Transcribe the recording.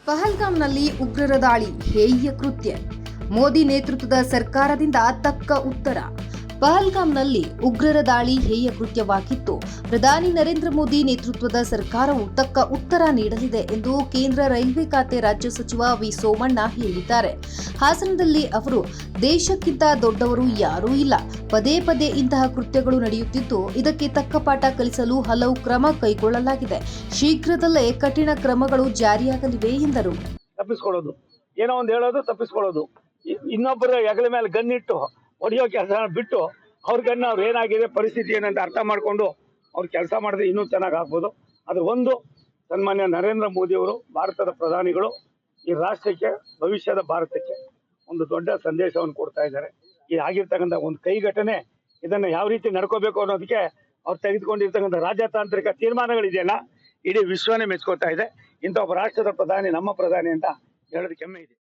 ಪಹಲ್ಗಾಮ್ನಲ್ಲಿ ಉಗ್ರರ ದಾಳಿ ಹೇಯ ಕೃತ್ಯ. ಮೋದಿ ನೇತೃತ್ವದ ಸರ್ಕಾರದಿಂದ ತಕ್ಕ ಉತ್ತರ. ಪಹಲ್ಗಾಮ್ನಲ್ಲಿ ಉಗ್ರರ ದಾಳಿ ಹೇಯ ಕೃತ್ಯವಾಗಿತ್ತು. ಪ್ರಧಾನಿ ನರೇಂದ್ರ ಮೋದಿ ನೇತೃತ್ವದ ಸರ್ಕಾರವು ತಕ್ಕ ಉತ್ತರ ನೀಡಲಿದೆ ಎಂದು ಕೇಂದ್ರ ರೈಲ್ವೆ ಖಾತೆ ರಾಜ್ಯ ಸಚಿವ ವಿ ಸೋಮಣ್ಣ ಹೇಳಿದ್ದಾರೆ. ಹಾಸನದಲ್ಲಿ ಅವರು, ದೇಶಕ್ಕಿಂತ ದೊಡ್ಡವರು ಯಾರೂ ಇಲ್ಲ. ಪದೇ ಪದೇ ಇಂತಹ ಕೃತ್ಯಗಳು ನಡೆಯುತ್ತಿದ್ದು, ಇದಕ್ಕೆ ತಕ್ಕ ಪಾಠ ಕಲಿಸಲು ಹಲವು ಕ್ರಮ ಕೈಗೊಳ್ಳಲಾಗಿದೆ. ಶೀಘ್ರದಲ್ಲೇ ಕಠಿಣ ಕ್ರಮಗಳು ಜಾರಿಯಾಗಲಿವೆ ಎಂದರು. ತಪ್ಪಿಸ್ಕೊಳ್ಳೋದು, ಏನೋ ಒಂದು ಹೇಳೋದು, ತಪ್ಪಿಸ್ಕೊಳ್ಳೋದು, ಇನ್ನೊಬ್ಬರ ಹೆಗಲ ಮೇಲೆ ಗನ್ನಿಟ್ಟು ಹೊಡೆಯೋ ಕೆಲಸ ಬಿಟ್ಟು ಅವ್ರ ಗನ್ನ ಅವ್ರು ಏನಾಗಿದೆ ಪರಿಸ್ಥಿತಿ ಏನಂತ ಅರ್ಥ ಮಾಡ್ಕೊಂಡು ಅವ್ರು ಕೆಲಸ ಮಾಡಿದ್ರೆ ಇನ್ನೂ ಚೆನ್ನಾಗಿ ಆಗ್ಬೋದು. ಅದು ಒಂದು, ಸನ್ಮಾನ್ಯ ನರೇಂದ್ರ ಮೋದಿ ಅವರು ಭಾರತದ ಪ್ರಧಾನಿಗಳು ಈ ರಾಷ್ಟ್ರಕ್ಕೆ, ಭವಿಷ್ಯದ ಭಾರತಕ್ಕೆ ಒಂದು ದೊಡ್ಡ ಸಂದೇಶವನ್ನು ಕೊಡ್ತಾ ಇದ್ದಾರೆ. ಈ ಆಗಿರ್ತಕ್ಕಂಥ ಒಂದು ಕೈಘಟನೆ, ಇದನ್ನು ಯಾವ ರೀತಿ ನಡ್ಕೋಬೇಕು ಅನ್ನೋದಕ್ಕೆ ಅವ್ರು ತೆಗೆದುಕೊಂಡಿರ್ತಕ್ಕಂಥ ರಾಜತಾಂತ್ರಿಕ ತೀರ್ಮಾನಗಳಿದೆಯಲ್ಲ, ಇಡೀ ವಿಶ್ವನೇ ಮೆಚ್ಕೋತಾ ಇದೆ. ಇಂಥ ಒಬ್ಬ ರಾಷ್ಟ್ರದ ಪ್ರಧಾನಿ ನಮ್ಮ ಪ್ರಧಾನಿ ಅಂತ ಹೇಳೋದಕ್ಕೆ ಹೆಮ್ಮೆ ಇದೆ.